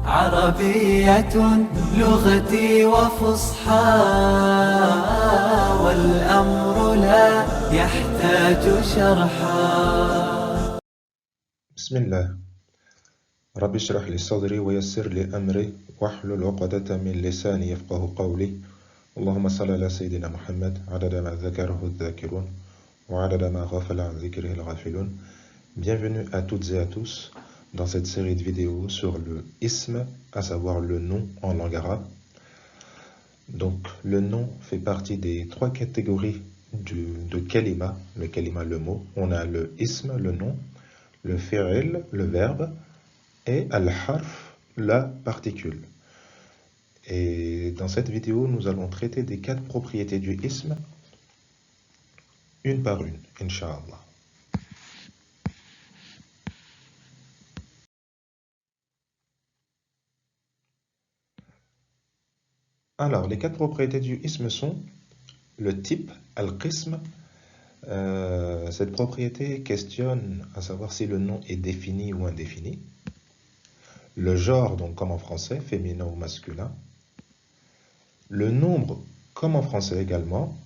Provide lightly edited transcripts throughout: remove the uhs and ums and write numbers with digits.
عربية لغتي وفصحى والأمر لا يحتاج شرحا. بسم الله. رب اشرح لي صدري ويسر لي أمري واحلل عقدة من لساني يفقه قولي. اللهم صل على سيدنا محمد عدد ما ذكره الذاكرون وعدد ما غفل عن ذكره الغافلون. Bienvenue à toutes et à tous dans cette série de vidéos sur le ism, à savoir le nom en langue arabe. Donc le nom fait partie des trois catégories de kalima, le kalima, le mot. On a le ism, le nom, le fi'il, le verbe, et al-harf, la particule. Et dans cette vidéo, nous allons traiter des quatre propriétés du ism, une par une, Inch'Allah. Alors, les quatre propriétés du ism sont le type, al-qism. Cette propriété questionne à savoir si le nom est défini ou indéfini. Le genre, donc comme en français, féminin ou masculin. Le nombre, comme en français également,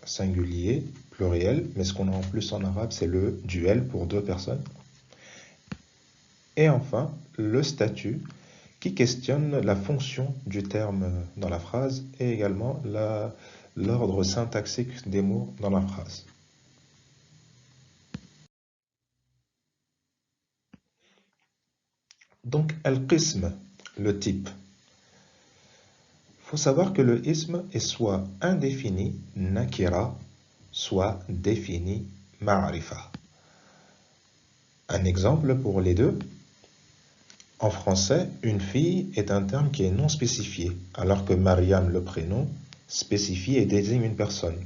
singulier, pluriel, mais ce qu'on a en plus en arabe, c'est le duel pour deux personnes. Et enfin, le statut, qui questionne la fonction du terme dans la phrase et également l'ordre syntaxique des mots dans la phrase. Donc, al-qism, le type. Il faut savoir que le ism est soit indéfini, nakira, soit défini, ma'rifa. Un exemple pour les deux. En français, une fille est un terme qui est non spécifié, alors que Mariam, le prénom, spécifie et désigne une personne.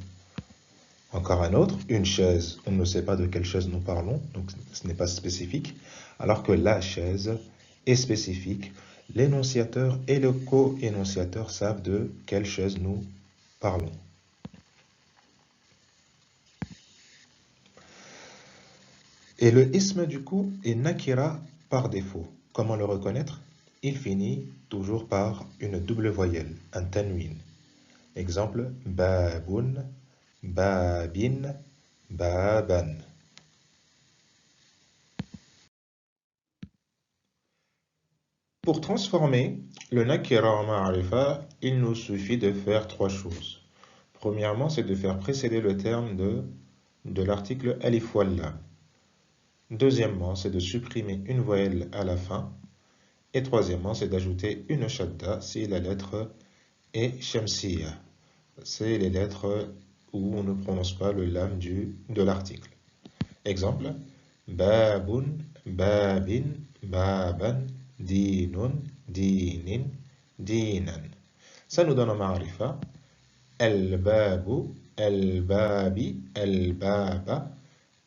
Encore un autre, une chaise, on ne sait pas de quelle chaise nous parlons, donc ce n'est pas spécifique, alors que la chaise est spécifique. L'énonciateur et le co-énonciateur savent de quelle chaise nous parlons. Et le ism, du coup, est nakira par défaut. Comment le reconnaître? Il finit toujours par une double voyelle, un tanwin. Exemple, babun, babin, baban. Pour transformer le nakira en ma'rifa, il nous suffit de faire trois choses. Premièrement, c'est de faire précéder le terme de l'article alif wal lam. Deuxièmement, c'est de supprimer une voyelle à la fin. Et troisièmement, c'est d'ajouter une shadda si la lettre est shamsiya. C'est les lettres où on ne prononce pas le lam de l'article. Exemple, babun, babin, baban, dinun, dinin, dinan. Ça nous donne en ma'rifa al-babu, al-babi, al-baba,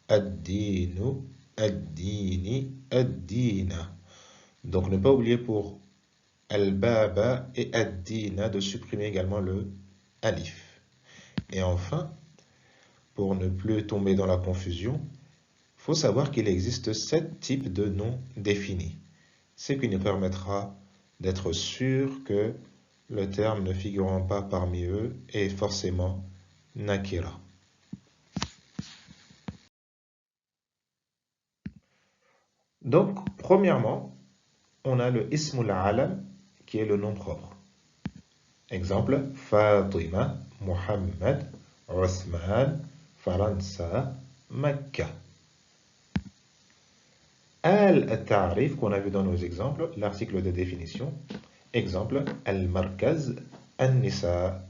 ad-dinu, ad-dini, ad-dina. Donc ne pas oublier pour al-baba et ad-dina de supprimer également le alif. Et enfin, pour ne plus tomber dans la confusion, il faut savoir qu'il existe 7 types de noms définis, ce qui nous permettra d'être sûr que le terme ne figurant pas parmi eux est forcément nakira. Donc, premièrement, on a le ismul alam qui est le nom propre. Exemple, Fatima, Muhammad, Othman, Faransa, Mecca. Al-Ta'rif qu'on a vu dans nos exemples, l'article de définition. Exemple, Al-Markaz, Al-Nisa.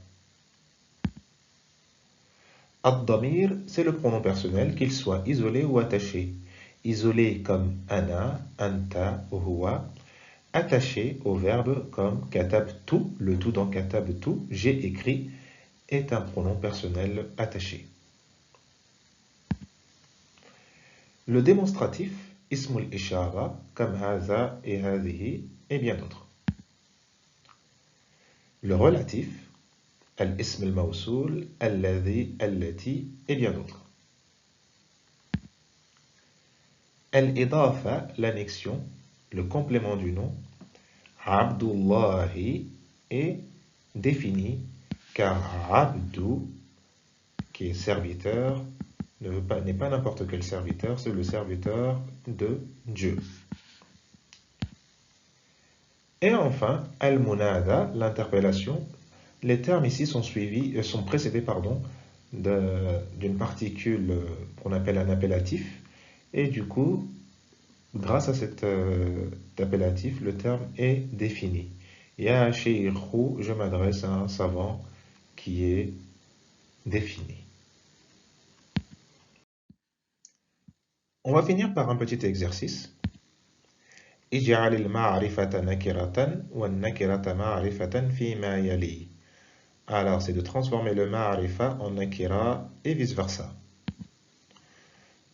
Ad-Damir, c'est le pronom personnel, qu'il soit isolé ou attaché. Isolé comme ana, anta, huwa. Attaché au verbe comme katabtu, le tout dans katabtu, j'ai écrit, est un pronom personnel attaché. Le démonstratif, ismul ishara, comme haza et hadihi, et bien d'autres. Le relatif, al-ism al-mawsoul, alladhi, allati, et bien d'autres. Al-idafa, l'annexion, le complément du nom, Abdullahi, est défini car Abdu, qui est serviteur, n'est pas n'importe quel serviteur, c'est le serviteur de Dieu. Et enfin, al-munada, l'interpellation. Les termes ici sont précédés d'une particule qu'on appelle un appellatif. Et du coup, grâce à cet appellatif, le terme est défini. Ya shaykhu, je m'adresse à un savant qui est défini. On va finir par un petit exercice. اجعل المعرفة نكرة والنكرة معرفة فيما يلي. Alors, c'est de transformer le ma'arifa en nakira et vice-versa.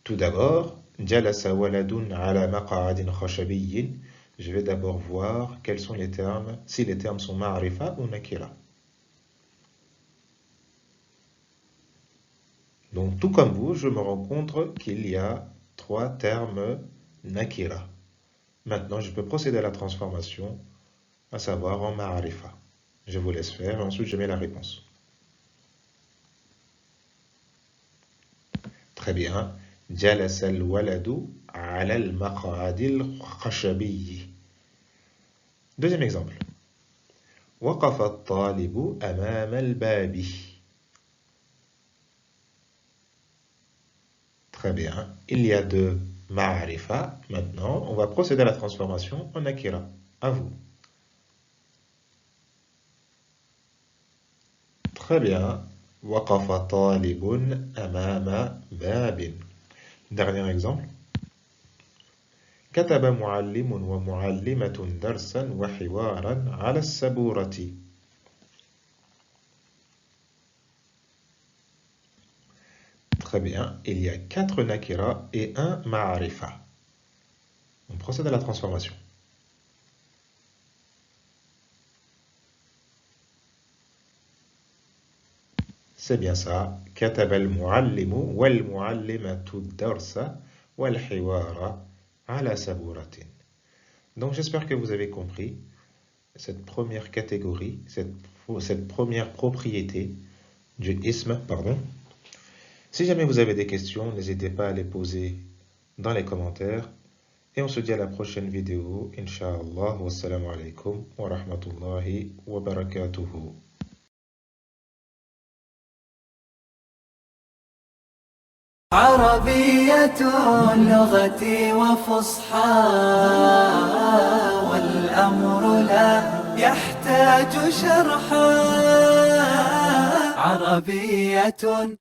Tout d'abord, jalasa waladun ala maq'adin khashabiyyin. Je vais d'abord voir quels sont les termes, si les termes sont ma'arifa ou nakira. Donc, tout comme vous, je me rends compte qu'il y a 3 termes nakira. Maintenant, je peux procéder à la transformation, à savoir en ma'arifa. Je vous laisse faire et ensuite je mets la réponse. Très bien. جلس الولد على المقعد الخشبي. Deuxième exemple. وقف الطالب أمام الباب. Très bien. Il y a 2 ma'arifa. Maintenant, on va procéder à la transformation en nakira. À vous. Très bien. وقف طالب أمام باب. Dernier exemple. كتب معلم ومعلمة درسا وحوارا على السبورة. Très bien. Il y a 4 nakira et 1 ma'arifa. On procède à la transformation. C'est bien ça. كتب المعلم والمعلمة الدرس والحوار على سبورة. Donc j'espère que vous avez compris cette première catégorie, cette première propriété du ism, pardon. Si jamais vous avez des questions, n'hésitez pas à les poser dans les commentaires. Et on se dit à la prochaine vidéo, Inch'Allah. Wassalamu alaikum wa rahmatullahi wa barakatuhu. عربية لغتي وفصحى والأمر لا يحتاج شرحا عربية